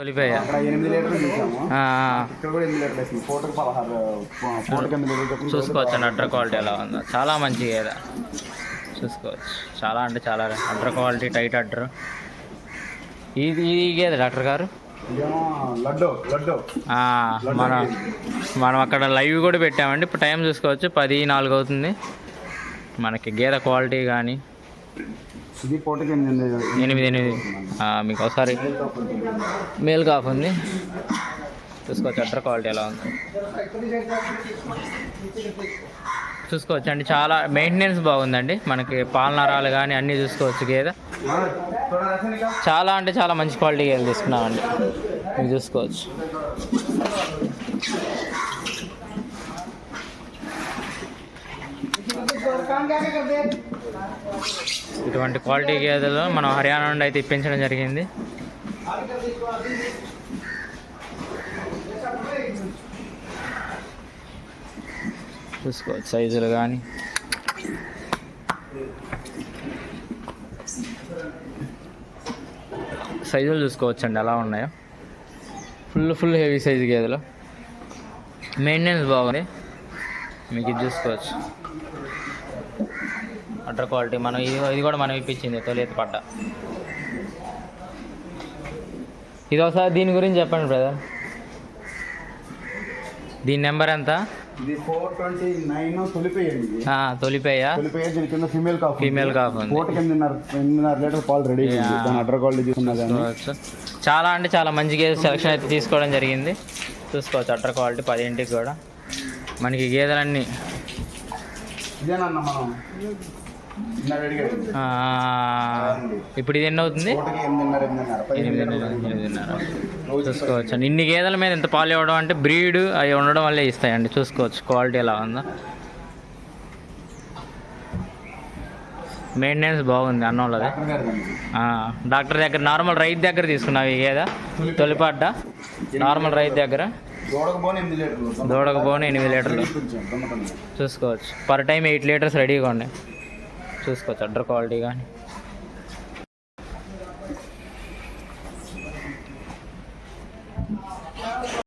తొలిపాయ అక్కడ 8 లీటర్లు తీసాము. ఇక్కడ కూడా 8 లీటర్లు వేసింది. పూటకు 16 పూటకి 8 లీటర్లు చూసుకోవచ్చు అండి. అడ్డర్ క్వాలిటీ ఎలా ఉందో చాలా మంచిగా గేదె చూసుకోవచ్చు. చాలా అంటే చాలా అడ్డర్ క్వాలిటీ, టైట్ అడ్డర్. ఇది గేదె డాక్టర్ గారు లడ్డు మనం అక్కడ లైవ్ కూడా పెట్టామండి. ఇప్పుడు టైం చూసుకోవచ్చు 10:04 అవుతుంది. మనకి గేదె క్వాలిటీ కానీ ఇది పూటకి 8 మీకు ఒకసారి మేల్ కాఫ్ ఉంది చూసుకోవచ్చు. అడ్డర్ క్వాలిటీ ఎలా ఉంది చూసుకోవచ్చు అండి. చాలా మెయింటెనెన్స్ బాగుందండి. మనకి పాలనరాలు కానీ అన్నీ చూసుకోవచ్చు. గేదె చాలా అంటే చాలా మంచి క్వాలిటీ గేదెలు తీసుకున్నామండి. మీరు చూసుకోవచ్చు. ఇటువంటి క్వాలిటీ గేదెలు మనం హర్యానా నుండి అయితే ఇప్పించడం జరిగింది. చూసుకోవచ్చు సైజులు కానీ సైజులు చూసుకోవచ్చు అండి ఎలా ఉన్నాయో. ఫుల్ హెవీ సైజు గేదెలు. మెయింటెనెన్స్ బాగుంది. మీకు ఇది చూసుకోవచ్చు. అడ్డర్ క్వాలిటీ మనం ఇది కూడా మనం ఇప్పించింది తొలి పడ్డ. ఇది ఒకసారి దీని గురించి చెప్పండి బ్రదర్. దీని నెంబర్ ఎంత? ఇది 429 తొలిపేయ. దీని కింద ఫీమేల్ కాఫ్ ఉంది. పూటకి 8.5 లీటర్ పాలు రెడీ. దాని అడ్డర్ క్వాలిటీ చూసుకున్నది చాలా అంటే చాలా మంచి గేదె సెలక్షన్ అయితే తీసుకోవడం జరిగింది. చూసుకోవచ్చు అడ్డర్ క్వాలిటీ 10 కూడా మనకి గేదెలన్నీ. ఇదేనన్నా మనం ఇప్పుడు ఇది ఎన్ని అవుతుంది? 8:30. చూసుకోవచ్చు అండి. ఇన్ని గేదెల మీద ఎంత పాలు ఇవ్వడం అంటే బ్రీడ్ అవి ఉండడం వల్లే ఇస్తాయండి. చూసుకోవచ్చు క్వాలిటీ ఎలా ఉందో. మెయింటెనెన్స్ బాగుంది అన్నంలోది. డాక్టర్ దగ్గర నార్మల్ రైతు దగ్గర తీసుకున్నావు ఈ గేదె తొలిపడ్డ. నార్మల్ రైతు దగ్గర దూడకు పోను 8 లీటర్లు చూసుకోవచ్చు. పర్ టైం 8 లీటర్స్ రెడీగా ఉన్నాయి. చూసుకోవచ్చు అడ్డర్ క్వాలిటీ కానీ